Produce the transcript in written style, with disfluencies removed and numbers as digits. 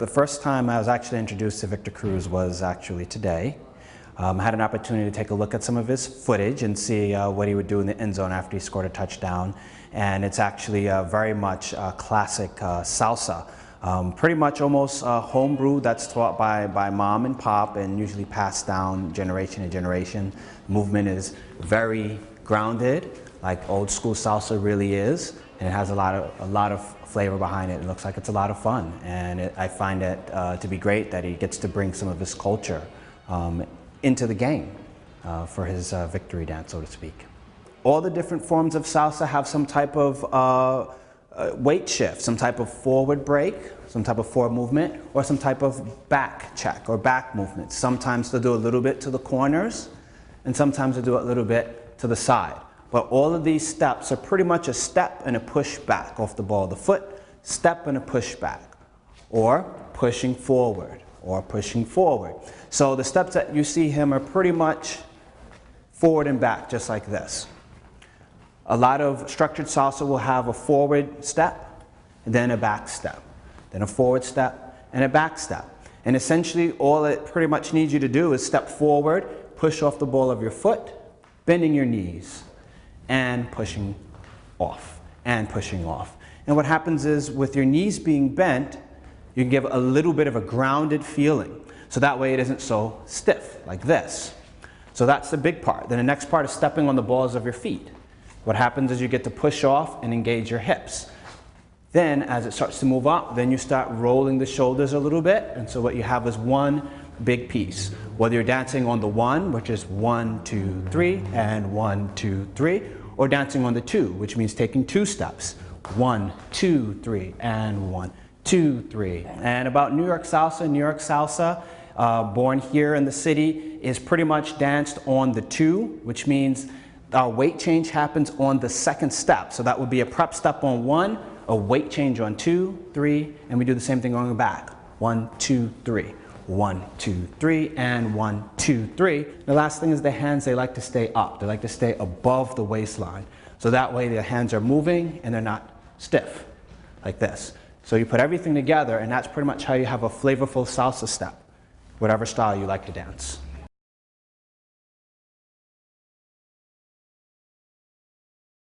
The first time I was actually introduced to Victor Cruz was actually today. I had an opportunity to take a look at some of his footage and see what he would do in the end zone after he scored a touchdown. And it's actually very much classic salsa. Pretty much almost homebrew that's taught by mom and pop and usually passed down generation to generation. Movement is very grounded, like old school salsa really is, and it has a lot of flavor behind it. It looks like it's a lot of fun, and I find it to be great that he gets to bring some of his culture into the game for his victory dance, so to speak. All the different forms of salsa have some type of weight shift, some type of forward break, some type of forward movement, or some type of back check or back movement. Sometimes they'll do a little bit to the corners, and sometimes they'll do a little bit to the side. But all of these steps are pretty much a step and a push back off the ball of the foot, step and a push back, or pushing forward, or pushing forward. So the steps that you see him are pretty much forward and back, just like this. A lot of structured salsa will have a forward step, and then a back step, then a forward step, and a back step. And essentially, all it pretty much needs you to do is step forward, push off the ball of your foot, bending your knees, and pushing off, and pushing off. And what happens is, with your knees being bent, you can give a little bit of a grounded feeling. So that way it isn't so stiff, like this. So that's the big part. Then the next part is stepping on the balls of your feet. What happens is you get to push off and engage your hips. Then, as it starts to move up, then you start rolling the shoulders a little bit. And so what you have is one big piece. Whether you're dancing on the one, which is 1, 2, 3, and 1, 2, 3, or dancing on the two, which means taking two steps. 1, 2, 3, and 1, 2, 3. And about New York salsa, born here in the city, is pretty much danced on the two, which means our weight change happens on the second step. So that would be a prep step on 1, a weight change on 2, 3, and we do the same thing going back. 1, 2, 3. 1, 2, 3, and 1, 2, 3. The last thing is the hands, they like to stay up. They like to stay above the waistline. So that way the hands are moving and they're not stiff, like this. So you put everything together, and that's pretty much how you have a flavorful salsa step, whatever style you like to dance.